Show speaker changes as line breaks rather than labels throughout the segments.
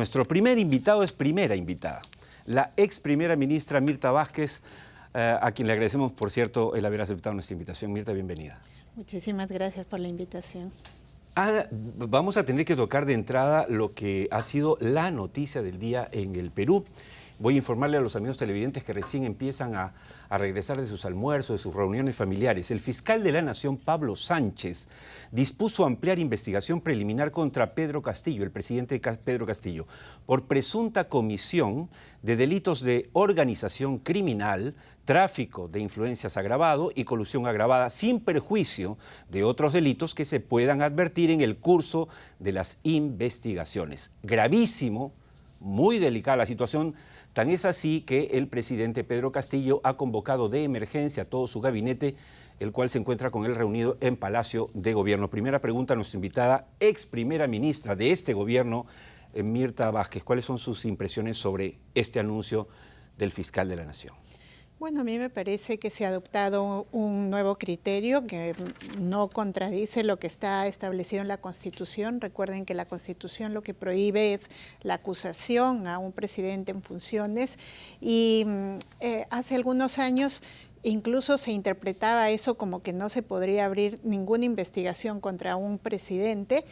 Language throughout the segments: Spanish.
Nuestro primer invitado es primera invitada, la ex primera ministra Mirta Vázquez, a quien le agradecemos, por cierto, el haber aceptado nuestra invitación. Mirta, bienvenida.
Muchísimas gracias por la invitación.
Vamos a tener que tocar de entrada lo que ha sido la noticia del día en el Perú. Voy a informarle a los amigos televidentes que recién empiezan a regresar de sus almuerzos, de sus reuniones familiares. El fiscal de la Nación, Pablo Sánchez, dispuso ampliar investigación preliminar contra Pedro Castillo, el presidente Pedro Castillo, por presunta comisión de delitos de organización criminal, tráfico de influencias agravado y colusión agravada, sin perjuicio de otros delitos que se puedan advertir en el curso de las investigaciones. Gravísimo, muy delicada la situación. Tan es así que el presidente Pedro Castillo ha convocado de emergencia a todo su gabinete, el cual se encuentra con él reunido en Palacio de Gobierno. Primera pregunta a nuestra invitada, ex primera ministra de este gobierno, Mirta Vázquez. ¿Cuáles son sus impresiones sobre este anuncio del fiscal de la Nación?
Bueno, a mí me parece que se ha adoptado un nuevo criterio que no contradice lo que está establecido en la Constitución. Recuerden que la Constitución lo que prohíbe es la acusación a un presidente en funciones y hace algunos años incluso se interpretaba eso como que no se podría abrir ninguna investigación contra un presidente.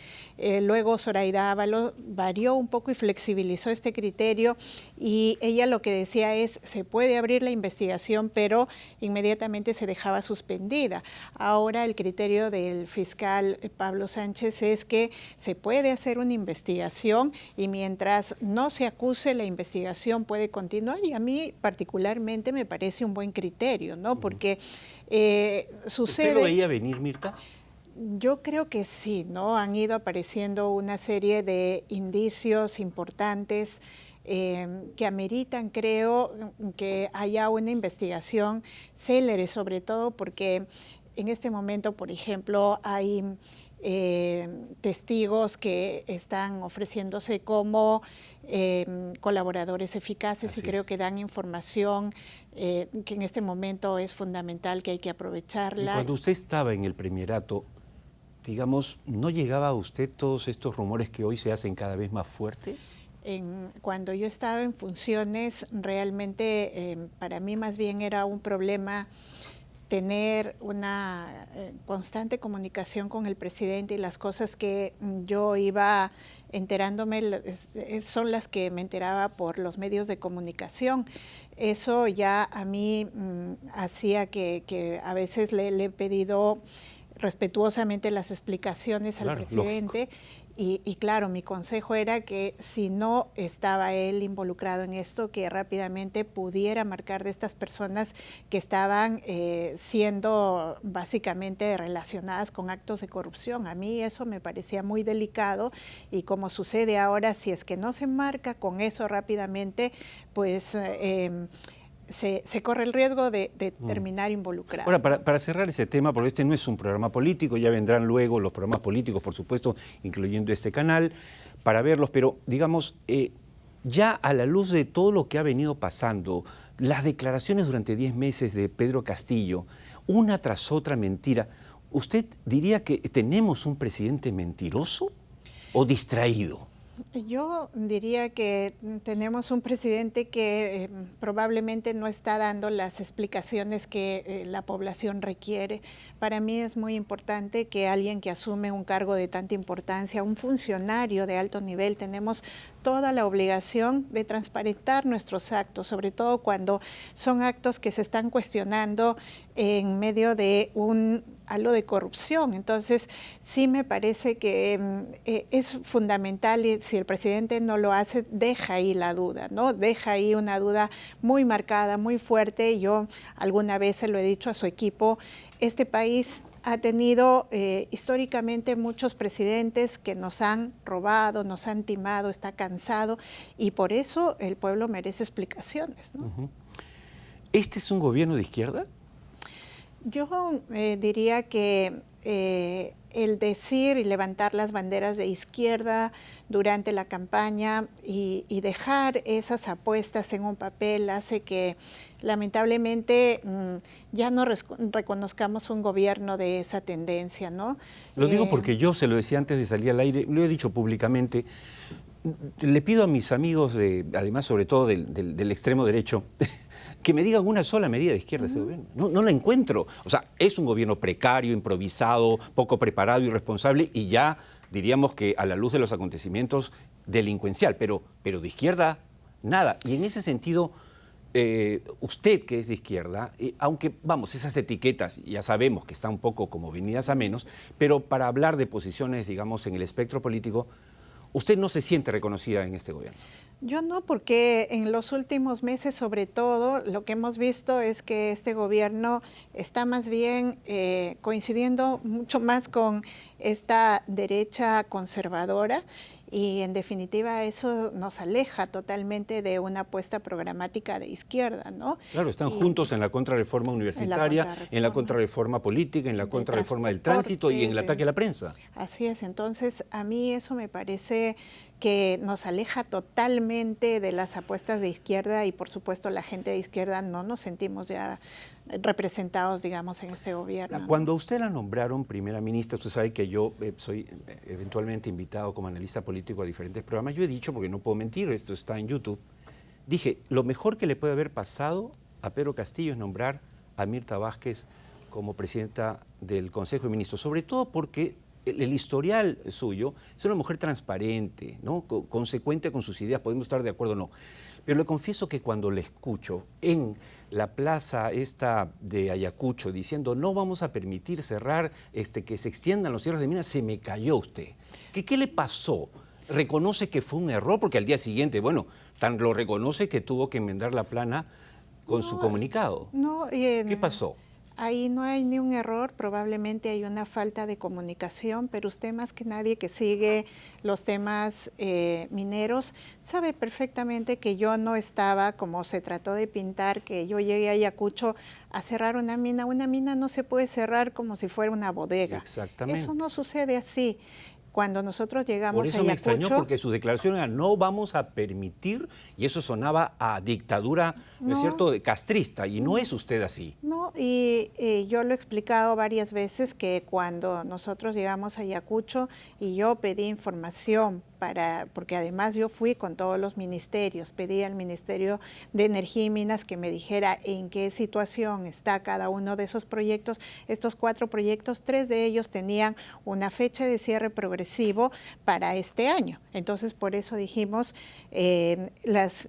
Luego Zoraida Ábalos varió un poco y flexibilizó este criterio y ella lo que decía es se puede abrir la investigación, pero inmediatamente se dejaba suspendida. Ahora el criterio del fiscal Pablo Sánchez es que se puede hacer una investigación y mientras no se acuse, la investigación puede continuar, y a mí particularmente me parece un buen criterio, ¿no? Porque sucede...
¿Usted lo veía venir, Mirta?
Yo creo que sí, ¿no? Han ido apareciendo una serie de indicios importantes que ameritan, creo, que haya una investigación célere, sobre todo porque en este momento, por ejemplo, hay testigos que están ofreciéndose como colaboradores eficaces. Así y creo que dan información que en este momento es fundamental, que hay que aprovecharla.
Y cuando usted estaba en el premierato, digamos, ¿no llegaba a usted todos estos rumores que hoy se hacen cada vez más fuertes?
Cuando yo estaba en funciones, realmente para mí más bien era un problema tener una constante comunicación con el presidente, y las cosas que yo iba enterándome son las que me enteraba por los medios de comunicación. Eso ya a mí hacía que a veces le he pedido respetuosamente las explicaciones al presidente. Y claro, mi consejo era que si no estaba él involucrado en esto, que rápidamente pudiera marcar de estas personas que estaban siendo básicamente relacionadas con actos de corrupción. A mí eso me parecía muy delicado, y como sucede ahora, si es que no se marca con eso rápidamente, pues... Se corre el riesgo de terminar involucrado.
Ahora, para cerrar ese tema, porque este no es un programa político, ya vendrán luego los programas políticos, por supuesto, incluyendo este canal, para verlos, pero digamos, ya a la luz de todo lo que ha venido pasando, las declaraciones durante 10 meses de Pedro Castillo, una tras otra mentira, ¿usted diría que tenemos un presidente mentiroso o distraído?
Yo diría que tenemos un presidente que probablemente no está dando las explicaciones que la población requiere. Para mí es muy importante que alguien que asume un cargo de tanta importancia, un funcionario de alto nivel, tenemos toda la obligación de transparentar nuestros actos, sobre todo cuando son actos que se están cuestionando en medio de algo de corrupción. Entonces, sí me parece que es fundamental, y si el presidente no lo hace, deja ahí la duda, ¿no? Deja ahí una duda muy marcada, muy fuerte. Yo alguna vez se lo he dicho a su equipo, este país ha tenido históricamente muchos presidentes que nos han robado, nos han timado, está cansado, y por eso el pueblo merece explicaciones, ¿no?
¿Este es un gobierno de izquierda?
Yo diría que el decir y levantar las banderas de izquierda durante la campaña y dejar esas apuestas en un papel hace que lamentablemente ya no reconozcamos un gobierno de esa tendencia, ¿no?
Lo digo porque yo se lo decía antes de salir al aire, lo he dicho públicamente. Le pido a mis amigos, además sobre todo del extremo derecho, que me digan una sola medida de izquierda de ese gobierno. No la encuentro. O sea, es un gobierno precario, improvisado, poco preparado, irresponsable y ya diríamos que a la luz de los acontecimientos delincuencial, pero de izquierda nada. Y en ese sentido, usted que es de izquierda, aunque vamos, esas etiquetas ya sabemos que están un poco como venidas a menos, pero para hablar de posiciones, digamos, en el espectro político, ¿usted no se siente reconocida en este gobierno?
Yo no, porque en los últimos meses, sobre todo, lo que hemos visto es que este gobierno está más bien coincidiendo mucho más con esta derecha conservadora y en definitiva eso nos aleja totalmente de una apuesta programática de izquierda, ¿no?
Claro, están juntos en la contrarreforma universitaria, en la contrarreforma política, en la contrarreforma del tránsito y en el ataque a la prensa.
Así es, entonces a mí eso me parece que nos aleja totalmente de las apuestas de izquierda y por supuesto la gente de izquierda no nos sentimos ya representados, digamos, en este gobierno.
Cuando a usted la nombraron primera ministra, usted sabe que yo soy eventualmente invitado como analista político a diferentes programas. Yo he dicho, porque no puedo mentir, esto está en YouTube, dije, lo mejor que le puede haber pasado a Pedro Castillo es nombrar a Mirta Vázquez como presidenta del Consejo de Ministros, sobre todo porque el historial suyo es una mujer transparente, ¿no? Consecuente con sus ideas, podemos estar de acuerdo o no. Pero le confieso que cuando le escucho en la plaza esta de Ayacucho diciendo no vamos a permitir cerrar, que se extiendan los cierres de minas, se me cayó usted. ¿Qué le pasó? ¿Reconoce que fue un error? Porque al día siguiente, bueno, tan lo reconoce que tuvo que enmendar la plana con su comunicado. ¿Qué pasó?
Ahí no hay ni un error, probablemente hay una falta de comunicación, pero usted más que nadie que sigue los temas mineros sabe perfectamente que yo no estaba, como se trató de pintar, que yo llegué a Ayacucho a cerrar una mina. Una mina no se puede cerrar como si fuera una bodega.
Exactamente.
Eso no sucede así. Cuando nosotros llegamos a Ayacucho...
Por eso me extrañó, porque su declaración era no vamos a permitir, y eso sonaba a dictadura, ¿no es cierto?, castrista, y no es usted así.
No, y yo lo he explicado varias veces que cuando nosotros llegamos a Ayacucho y yo pedí información porque además yo fui con todos los ministerios, pedí al Ministerio de Energía y Minas que me dijera en qué situación está cada uno de esos proyectos. Estos 4 proyectos, 3 de ellos tenían una fecha de cierre progresivo para este año. Entonces, por eso dijimos, las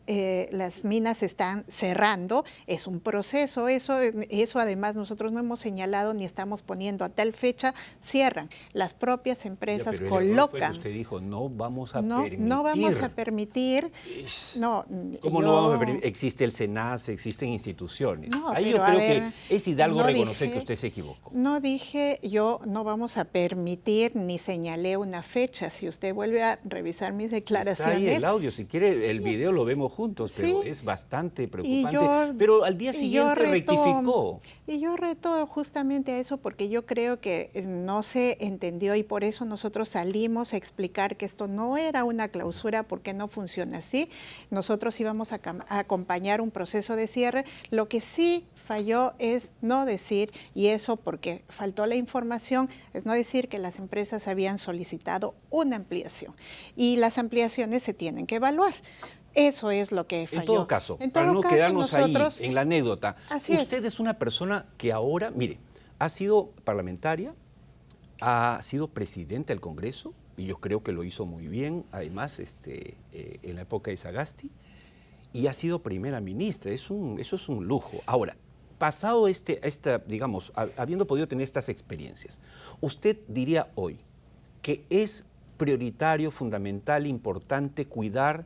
minas están cerrando, es un proceso, eso además nosotros no hemos señalado ni estamos poniendo a tal fecha, cierran. Las propias empresas
pero
colocan.
Fue que usted dijo, no vamos a permitir.
No vamos a permitir.
¿Cómo no vamos a permitir? Existe el SENACE, existen instituciones. Ahí yo creo que es Hidalgo reconocer que usted se equivocó.
No dije yo no vamos a permitir ni señalé una fecha. Si usted vuelve a revisar mis declaraciones.
Está ahí el audio, si quiere el video lo vemos juntos, pero es bastante preocupante. Pero al día siguiente rectificó.
Y yo reto justamente a eso porque yo creo que no se entendió y por eso nosotros salimos a explicar que esto no era una clausura porque no funciona así. Nosotros íbamos a acompañar un proceso de cierre. Lo que sí falló es no decir, y eso porque faltó la información, es no decir que las empresas habían solicitado una ampliación y las ampliaciones se tienen que evaluar. Eso es lo que falló.
En todo caso, para no quedarnos ahí en la anécdota, usted es una persona que ahora, mire, ha sido parlamentaria, ha sido presidenta del Congreso, y yo creo que lo hizo muy bien, además, en la época de Sagasti, y ha sido primera ministra, eso es un lujo. Ahora, pasado digamos, habiendo podido tener estas experiencias, ¿usted diría hoy que es prioritario, fundamental, importante cuidar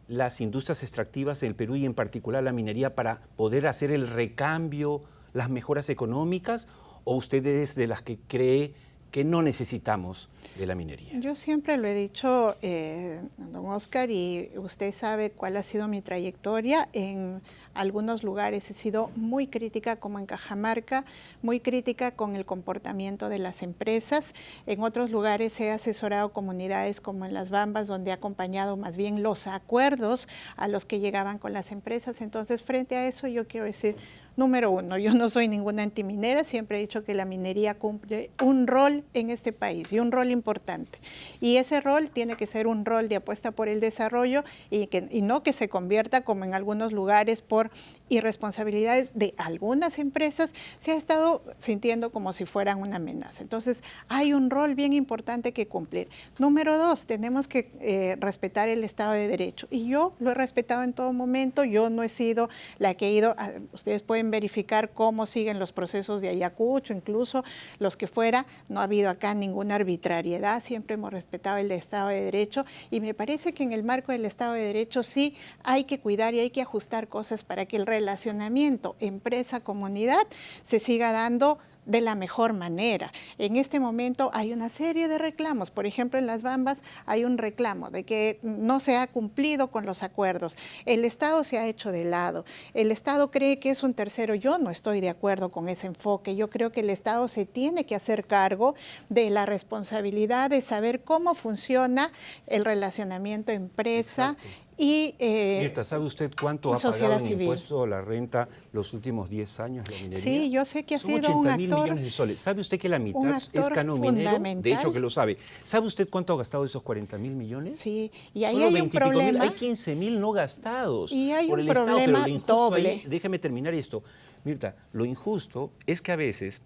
las industrias extractivas en el Perú y en particular la minería para poder hacer el recambio, las mejoras económicas, o usted es de las que cree que no necesitamos de la minería?
Yo siempre lo he dicho, don Oscar, y usted sabe cuál ha sido mi trayectoria. En algunos lugares he sido muy crítica, como en Cajamarca, muy crítica con el comportamiento de las empresas. En otros lugares he asesorado comunidades como en Las Bambas, donde he acompañado más bien los acuerdos a los que llegaban con las empresas. Entonces, frente a eso, yo quiero decir, Número uno, yo no soy ninguna antiminera, siempre he dicho que la minería cumple un rol en este país y un rol importante. Y ese rol tiene que ser un rol de apuesta por el desarrollo y no que se convierta, como en algunos lugares, por irresponsabilidades de algunas empresas, se ha estado sintiendo como si fueran una amenaza. Entonces, hay un rol bien importante que cumplir. Número dos, tenemos que respetar el Estado de Derecho. Y yo lo he respetado en todo momento, yo no he sido la que he ido, ustedes pueden verificar cómo siguen los procesos de Ayacucho, incluso los que fuera, no ha habido acá ninguna arbitrariedad, siempre hemos respetado el Estado de Derecho y me parece que en el marco del Estado de Derecho sí hay que cuidar y hay que ajustar cosas para que el relacionamiento empresa-comunidad se siga dando de la mejor manera. En este momento hay una serie de reclamos. Por ejemplo, en Las Bambas hay un reclamo de que no se ha cumplido con los acuerdos. El Estado se ha hecho de lado. El Estado cree que es un tercero. Yo no estoy de acuerdo con ese enfoque. Yo creo que el Estado se tiene que hacer cargo de la responsabilidad de saber cómo funciona el relacionamiento empresa.
Exacto.
Y,
Mirta, ¿sabe usted cuánto ha pagado en impuesto a la renta los últimos 10 años la minería?
Sí, yo sé que ha sido un
80.000
actor,
millones de soles. ¿Sabe usted que la mitad es canon minero? De hecho, que lo sabe. ¿Sabe usted cuánto ha gastado esos 40.000 millones?
Sí, y ahí
solo
hay un problema.
Hay 15.000 no gastados
Y hay
por
un
el Estado, pero lo injusto
doble.
ahí, déjeme terminar esto. Mirta, lo injusto es que a veces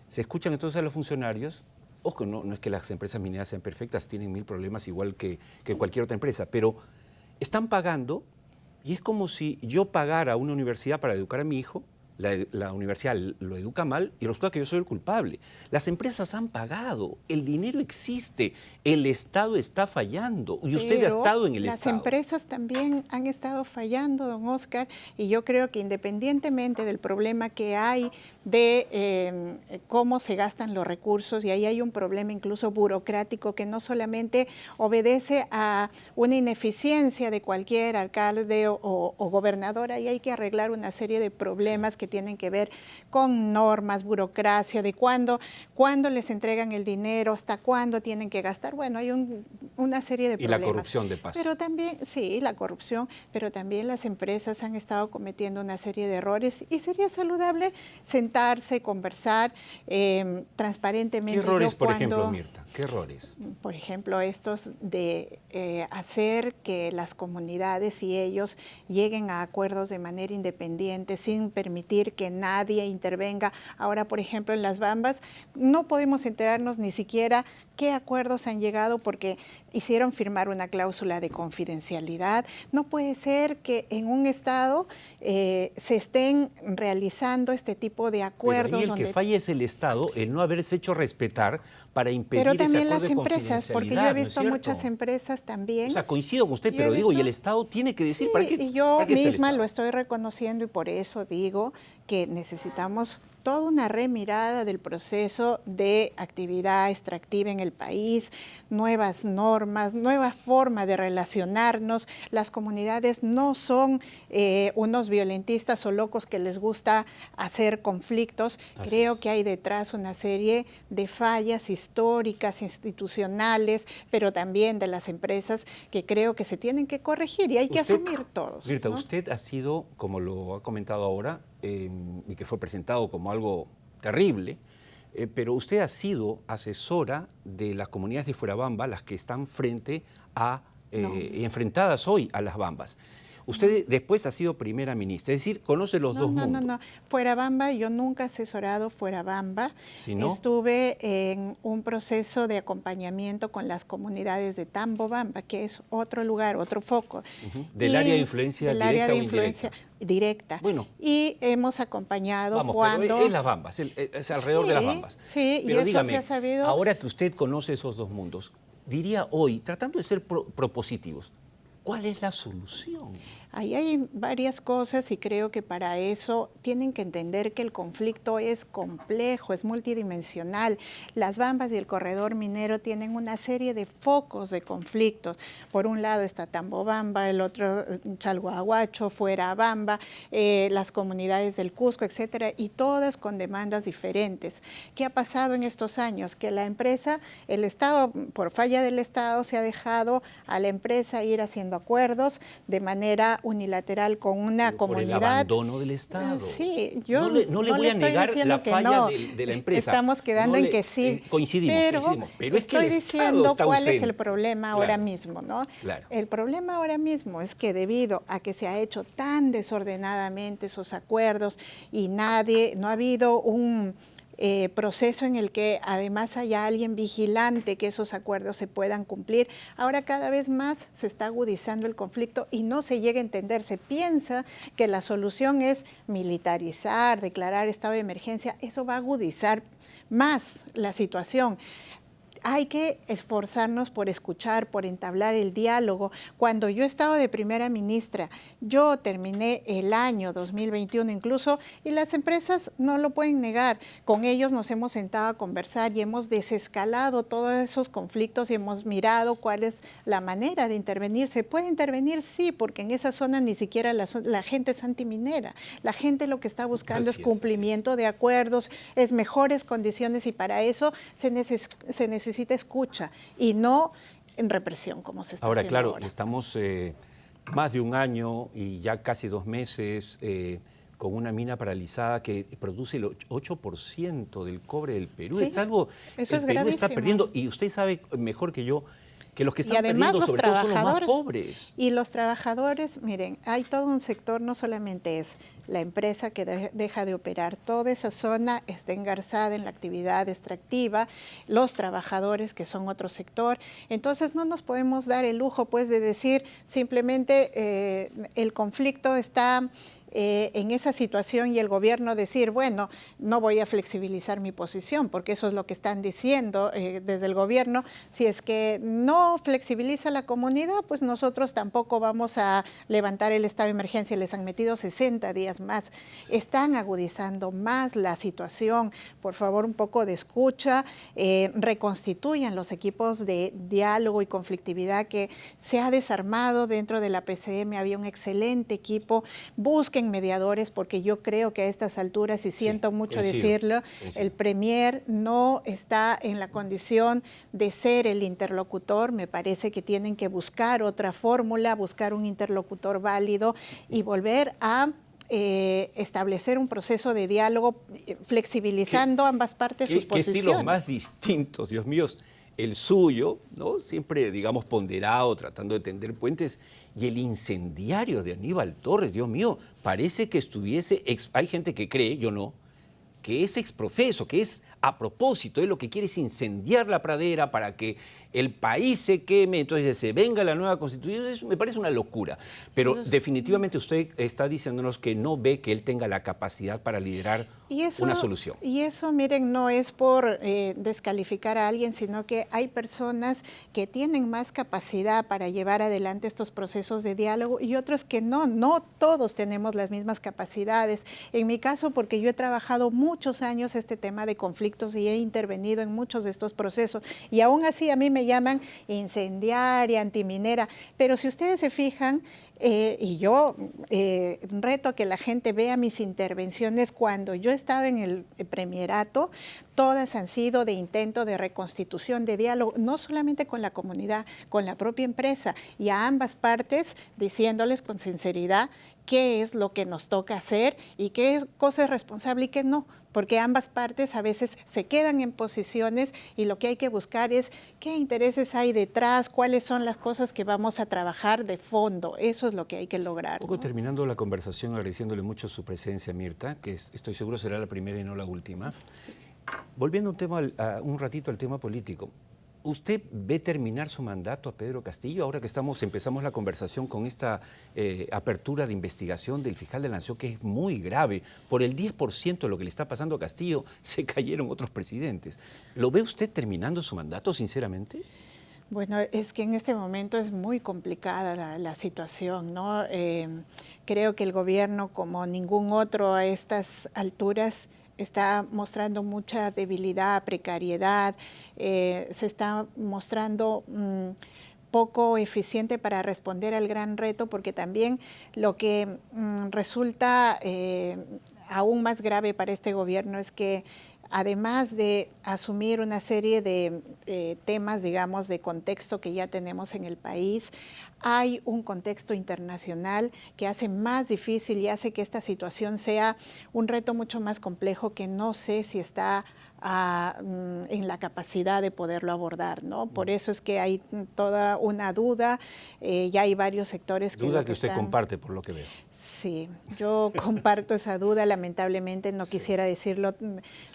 se escuchan entonces a los funcionarios. Ojo, no es que las empresas mineras sean perfectas, tienen mil problemas igual que cualquier otra empresa, pero están pagando. Y es como si yo pagara a una universidad para educar a mi hijo, la universidad lo educa mal y resulta que yo soy el culpable. Las empresas han pagado, el dinero existe, el Estado está fallando y usted ha estado en el Estado.
Las empresas también han estado fallando, don Oscar, y yo creo que independientemente del problema que hay de cómo se gastan los recursos, y ahí hay un problema incluso burocrático que no solamente obedece a una ineficiencia de cualquier alcalde o gobernador, ahí hay que arreglar una serie de problemas que tienen que ver con normas, burocracia, de cuándo les entregan el dinero, hasta cuándo tienen que gastar. Bueno, hay una serie de problemas.
Y la corrupción de paso.
Pero también, sí, la corrupción, pero también las empresas han estado cometiendo una serie de errores y sería saludable sentarse, conversar transparentemente.
¿Qué errores, por ejemplo, Mirta? ¿Qué errores?
Por ejemplo, estos de hacer que las comunidades y ellos lleguen a acuerdos de manera independiente sin permitir que nadie intervenga. Ahora, por ejemplo, en Las Bambas no podemos enterarnos ni siquiera qué acuerdos han llegado porque hicieron firmar una cláusula de confidencialidad. No puede ser que en un Estado se estén realizando este tipo de acuerdos.
Pero ahí el que falla es el Estado, el no haberse hecho respetar para impedir ese acuerdo de confidencialidad.
Pero también las empresas, porque yo he visto muchas empresas también.
O sea, coincido con usted, pero digo, y el Estado tiene que decir,
sí,
¿para qué?
Y yo
¿para qué
misma lo estoy reconociendo y por eso digo que necesitamos toda una remirada del proceso de actividad extractiva en el país, nuevas normas, nueva forma de relacionarnos. Las comunidades no son unos violentistas o locos que les gusta hacer conflictos. Creo que hay detrás una serie de fallas históricas, institucionales, pero también de las empresas que creo que se tienen que corregir y hay que asumir todos.
Mirta,
¿no?
usted ha sido, como lo ha comentado ahora, y que fue presentado como algo terrible, pero usted ha sido asesora de las comunidades de Fuerabamba, las que están frente a, enfrentadas hoy a Las Bambas. Usted después ha sido primera ministra, es decir, conoce los dos mundos.
No. Fuerabamba, yo nunca he asesorado Fuerabamba.
¿Sí, no?
Estuve en un proceso de acompañamiento con las comunidades de Tambobamba, que es otro lugar, otro foco.
Del área de influencia directa o indirecta.
Directa.
Bueno.
Y hemos acompañado cuando...
Pero es Las Bambas, es alrededor de Las Bambas.
Sí,
pero
y eso
dígame,
se ha sabido...
ahora que usted conoce esos dos mundos, diría hoy, tratando de ser propositivos, ¿cuál es la solución?
Ahí hay varias cosas y creo que para eso tienen que entender que el conflicto es complejo, es multidimensional. Las Bambas y el corredor minero tienen una serie de focos de conflictos. Por un lado está Tambobamba, el otro Chalhuahuacho, Fuerabamba, las comunidades del Cusco, etcétera, y todas con demandas diferentes. ¿Qué ha pasado en estos años? Que la empresa, el Estado, por falla del Estado, se ha dejado a la empresa ir haciendo haciendo acuerdos de manera unilateral con una comunidad.
Por el abandono del Estado.
Sí, yo
no le voy a negar la falla de la empresa.
Estamos quedando en que sí.
Coincidimos, pero es que el Estado
diciendo
está
cuál
ausente.
es el problema ahora mismo, ¿no?
Claro.
El problema ahora mismo es que debido a que se ha hecho tan desordenadamente esos acuerdos y no ha habido un proceso en el que además haya alguien vigilante que esos acuerdos se puedan cumplir. Ahora cada vez más se está agudizando el conflicto y no se llega a entender. Se piensa que la solución es militarizar, declarar estado de emergencia. Eso va a agudizar más la situación. Hay que esforzarnos por escuchar, por entablar el diálogo. Cuando yo he estado de primera ministra, yo terminé el año 2021 incluso, y las empresas no lo pueden negar. Con ellos nos hemos sentado a conversar y hemos desescalado todos esos conflictos y hemos mirado cuál es la manera de intervenir. ¿Se puede intervenir? Sí, porque en esa zona ni siquiera la gente es antiminera. La gente lo que está buscando es cumplimiento de acuerdos, es mejores condiciones, y para eso se necesita escucha y no en represión como se está haciendo ahora.
Claro, estamos más de un año y ya casi 2 meses con una mina paralizada que produce el 8% del cobre del Perú.
Sí,
es algo que el Perú está perdiendo, y usted sabe mejor que yo que los que están perdiendo sobre todo son los más pobres.
Y los trabajadores, miren, hay todo un sector, no solamente es la empresa que deja de operar, toda esa zona está engarzada en la actividad extractiva, los trabajadores que son otro sector. Entonces no nos podemos dar el lujo pues de decir simplemente el conflicto está en esa situación y el gobierno decir, bueno, no voy a flexibilizar mi posición, porque eso es lo que están diciendo desde el gobierno. Si es que no flexibiliza la comunidad, pues nosotros tampoco vamos a levantar el estado de emergencia. Les han metido 60 días más. Están agudizando más la situación. Por favor, un poco de escucha, reconstituyan los equipos de diálogo y conflictividad que se ha desarmado dentro de la PCM. Había un excelente equipo. Busquen mediadores, porque yo creo que a estas alturas, y siento mucho decirlo, el Premier no está en la condición de ser el interlocutor. Me parece que tienen que buscar otra fórmula, buscar un interlocutor válido y volver a establecer un proceso de diálogo flexibilizando ambas partes sus posiciones.
¿Qué estilos más distintos, Dios mío? El suyo, ¿no? Siempre, digamos, ponderado, tratando de tender puentes, y el incendiario de Aníbal Torres, Dios mío, parece que estuviese, hay gente que cree, yo no, que es exprofeso, que es a propósito, él lo que quiere es incendiar la pradera para que el país se queme, entonces se venga la nueva constitución. Eso me parece una locura, pero definitivamente usted está diciéndonos que no ve que él tenga la capacidad para liderar una solución.
Y eso, miren, no es por descalificar a alguien, sino que hay personas que tienen más capacidad para llevar adelante estos procesos de diálogo y otros que no todos tenemos las mismas capacidades. En mi caso, porque yo he trabajado muchos años este tema de conflictos y he intervenido en muchos de estos procesos, y aún así a mí me llaman incendiaria, antiminera, pero si ustedes se fijan, y yo reto a que la gente vea mis intervenciones cuando yo he estado en el premierato, todas han sido de intento de reconstitución, de diálogo, no solamente con la comunidad, con la propia empresa, y a ambas partes diciéndoles con sinceridad qué es lo que nos toca hacer y qué cosa es responsable y qué no, porque ambas partes a veces se quedan en posiciones y lo que hay que buscar es qué intereses hay detrás, cuáles son las cosas que vamos a trabajar de fondo. Eso es lo que hay que lograr.
Un poco terminando la conversación, agradeciéndole mucho su presencia, Mirta, que estoy seguro será la primera y no la última. Sí. Volviendo un ratito al tema político. ¿Usted ve terminar su mandato a Pedro Castillo ahora que empezamos la conversación con esta apertura de investigación del fiscal de la Nación, que es muy grave? Por el 10% de lo que le está pasando a Castillo se cayeron otros presidentes. ¿Lo ve usted terminando su mandato, sinceramente?
Bueno, es que en este momento es muy complicada la situación, ¿no? Creo que el gobierno, como ningún otro a estas alturas, está mostrando mucha debilidad, precariedad, se está mostrando poco eficiente para responder al gran reto, porque también lo que resulta aún más grave para este gobierno es que además de asumir una serie de temas, digamos, de contexto que ya tenemos en el país, hay un contexto internacional que hace más difícil y hace que esta situación sea un reto mucho más complejo que no sé si está en la capacidad de poderlo abordar, ¿no? Por eso es que hay toda una duda, ya hay varios sectores que...
Duda que usted comparte, por lo que veo.
Sí, yo comparto esa duda, lamentablemente no quisiera decirlo.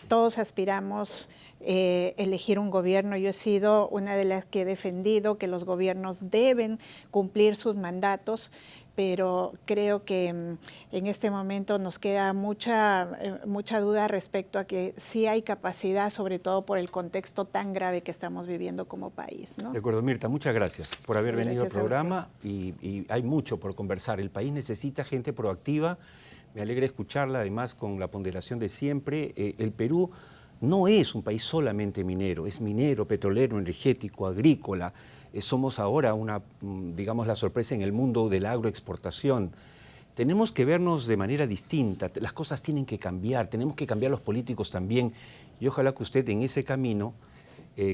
Todos aspiramos elegir un gobierno. Yo he sido una de las que he defendido que los gobiernos deben cumplir sus mandatos, pero creo que en este momento nos queda mucha duda respecto a que sí hay capacidad, sobre todo por el contexto tan grave que estamos viviendo como país, ¿no?
De acuerdo, Mirta, muchas gracias por haber venido al programa y hay mucho por conversar. El país necesita gente proactiva. Me alegra escucharla, además, con la ponderación de siempre. El Perú no es un país solamente minero, es minero, petrolero, energético, agrícola. Somos ahora digamos, la sorpresa en el mundo de la agroexportación. Tenemos que vernos de manera distinta, las cosas tienen que cambiar, tenemos que cambiar los políticos también, y ojalá que usted en ese camino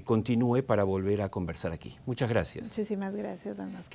continúe para volver a conversar aquí. Muchas gracias.
Muchísimas gracias, don Oscar.